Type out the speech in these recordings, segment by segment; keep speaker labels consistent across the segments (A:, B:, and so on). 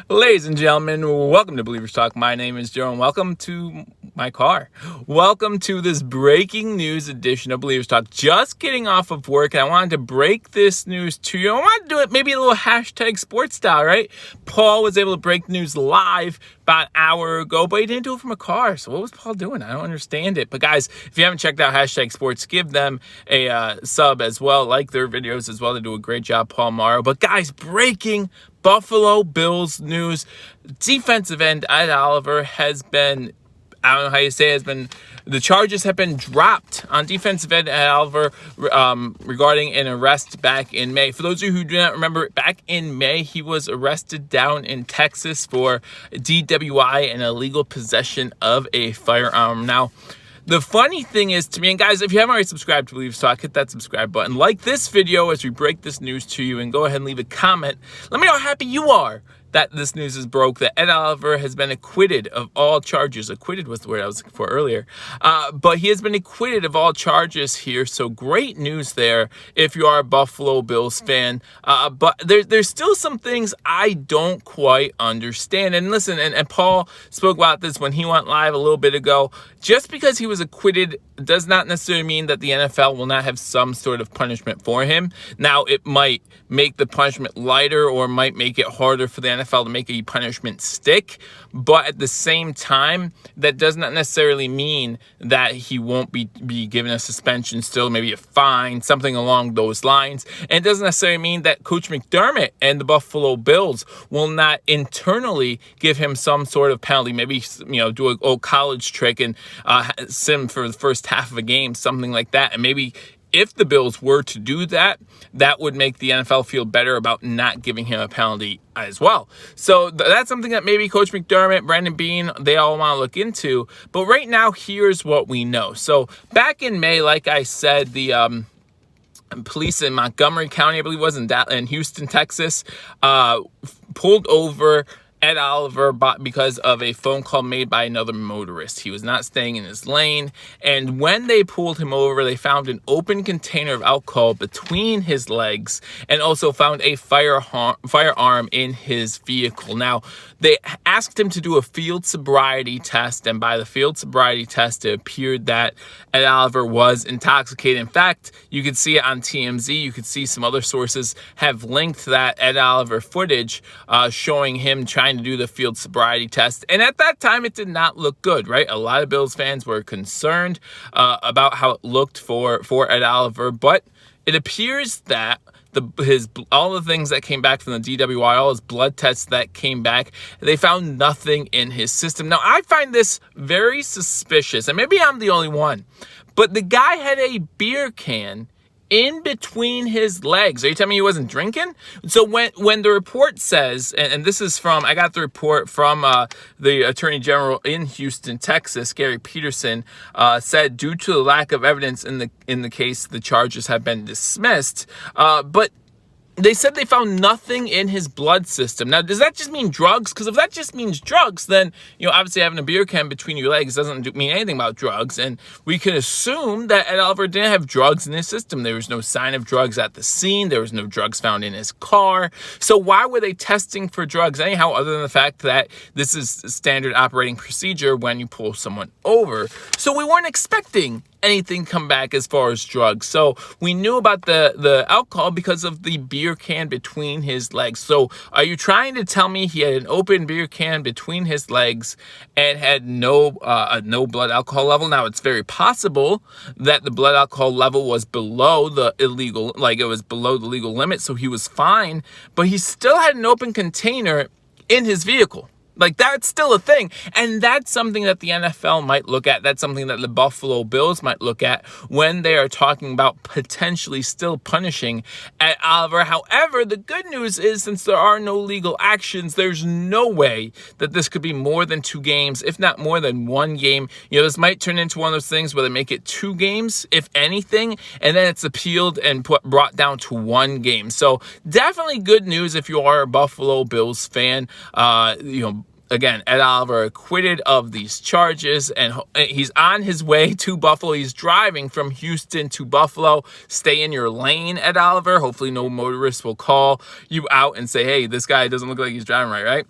A: Ladies and gentlemen, welcome to Billievers Talk. My name is Joe, and welcome to my car. Welcome to this breaking news edition of Billievers Talk. Just getting off of work, and I wanted to break this news to you. I wanted to do it maybe a little hashtag sports style, right? Paul was able to break news live about an hour ago, but he didn't do it from a car. So what was Paul doing? I don't understand it. But guys, if you haven't checked out hashtag sports, give them a sub as well. Like their videos as well. They do a great job, Paul Morrow. But guys, breaking Buffalo Bills news. Defensive end Ed Oliver has been, I don't know how you say it, the charges have been dropped on defensive end Ed Oliver regarding an arrest back in May. For those of you who do not remember, back in May, he was arrested down in Texas for DWI and illegal possession of a firearm. Now, the funny thing is to me, and guys, if you haven't already subscribed to Billievers Talk, hit that subscribe button. Like this video as we break this news to you, and go ahead and leave a comment. Let me know how happy you are that this news is broke, that Ed Oliver has been acquitted of all charges. Acquitted was the word I was looking for earlier. But he has been acquitted of all charges here, so great news there if you are a Buffalo Bills fan. But there's still some things I don't quite understand. And listen, and Paul spoke about this when he went live a little bit ago. Just because he was acquitted does not necessarily mean that the NFL will not have some sort of punishment for him. Now, it might make the punishment lighter or might make it harder for the NFL to make a punishment stick. But at the same time, that does not necessarily mean that he won't be given a suspension still, maybe a fine, something along those lines. And it doesn't necessarily mean that Coach McDermott and the Buffalo Bills will not internally give him some sort of penalty, maybe, do an old college trick and sim for the first half of a game, something like that. And maybe if the Bills were to do that, that would make the NFL feel better about not giving him a penalty as well. So that's something that maybe Coach McDermott, Brandon Beane, they all want to look into. But right now, here's what we know. So back in May, like I said, the police in Montgomery County, I believe it was, in Houston, Texas, pulled over Ed Oliver because of a phone call made by another motorist. He was not staying in his lane, and when they pulled him over, they found an open container of alcohol between his legs and also found a firearm in his vehicle. Now, they asked him to do a field sobriety test, and by the field sobriety test, it appeared that Ed Oliver was intoxicated. In fact, you could see it on TMZ. You could see some other sources have linked that Ed Oliver footage showing him trying to do the field sobriety test. And at that time, it did not look good, right? A lot of Bills fans were concerned about how it looked for Ed Oliver, but it appears that all the things that came back from the DWI, all his blood tests that came back, they found nothing in his system. Now, I find this very suspicious, and maybe I'm the only one, but the guy had a beer can in between his legs. Are you telling me he wasn't drinking? So when the report says, and this is from, I got the report from the Attorney General in Houston, Texas, Gary Peterson, said due to the lack of evidence in the case, the charges have been dismissed. But they said they found nothing in his blood system. Now, does that just mean drugs? Because if that just means drugs, then, obviously having a beer can between your legs doesn't mean anything about drugs. And we can assume that Ed Oliver didn't have drugs in his system. There was no sign of drugs at the scene. There was no drugs found in his car. So why were they testing for drugs anyhow, other than the fact that this is standard operating procedure when you pull someone over? So we weren't expecting anything come back as far as drugs. So we knew about the alcohol because of the beer can between his legs. So are you trying to tell me he had an open beer can between his legs and had no blood alcohol level? Now, it's very possible that the blood alcohol level was below the illegal, like it was below the legal limit, so he was fine, but he still had an open container in his vehicle. Like, that's still a thing. And that's something that the NFL might look at. That's something that the Buffalo Bills might look at when they are talking about potentially still punishing Ed Oliver. However, the good news is, since there are no legal actions, there's no way that this could be more than 2 games, if not more than 1 game. This might turn into one of those things where they make it 2 games, if anything, and then it's appealed and brought down to 1 game. So definitely good news if you are a Buffalo Bills fan. again, Ed Oliver acquitted of these charges, and he's on his way to Buffalo. He's driving from Houston to Buffalo. Stay in your lane, Ed Oliver. Hopefully no motorist will call you out and say, hey, this guy doesn't look like he's driving right?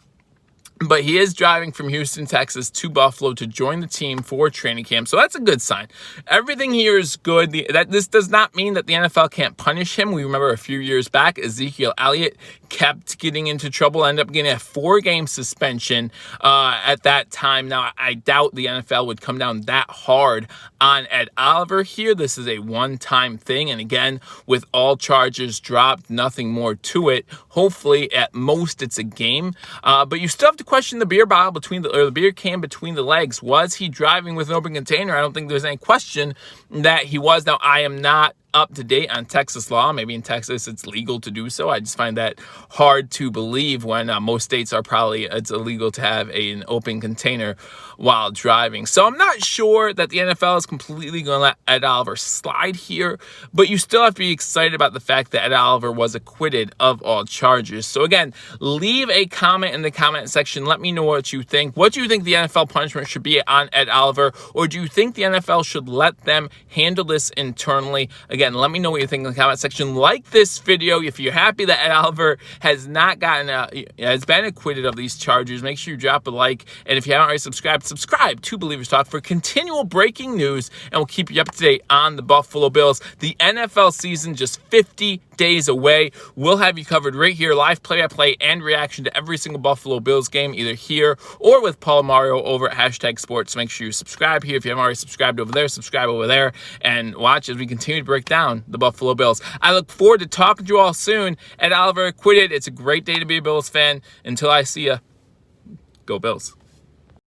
A: But he is driving from Houston, Texas to Buffalo to join the team for training camp. So that's a good sign. Everything here is good. This does not mean that the NFL can't punish him. We remember a few years back, Ezekiel Elliott kept getting into trouble, ended up getting a 4-game suspension at that time. Now, I doubt the NFL would come down that hard on Ed Oliver here. This is a one-time thing. And again, with all charges dropped, nothing more to it. Hopefully, at most, it's a game. But you still have to question the beer bottle the beer can between the legs. Was he driving with an open container? I don't think there's any question that he was. Now, I am not up to date on Texas law. Maybe in Texas it's legal to do so. I just find that hard to believe when most states are it's illegal to have an open container while driving. So I'm not sure that the NFL is completely going to let Ed Oliver slide here, but you still have to be excited about the fact that Ed Oliver was acquitted of all charges. So again, leave a comment in the comment section. Let me know what you think. What do you think the NFL punishment should be on Ed Oliver, or do you think the NFL should let them handle this internally? Again, let me know what you think in the comment section. Like this video if you're happy that Ed Oliver has been acquitted of these charges. Make sure you drop a like, and if you haven't already subscribe to Billievers Talk for continual breaking news, and we'll keep you up to date on the Buffalo Bills. The NFL season just 50 days away. We'll have you covered right here, live play-by-play and reaction to every single Buffalo Bills game, either here or with Paul Mario over at #sports. Make sure you subscribe here. If you haven't already subscribed over there, subscribe over there, and watch as we continue to break down the Buffalo Bills. I look forward to talking to you all soon. Ed Oliver acquitted. It's a great day to be a Bills fan. Until I see ya, go Bills.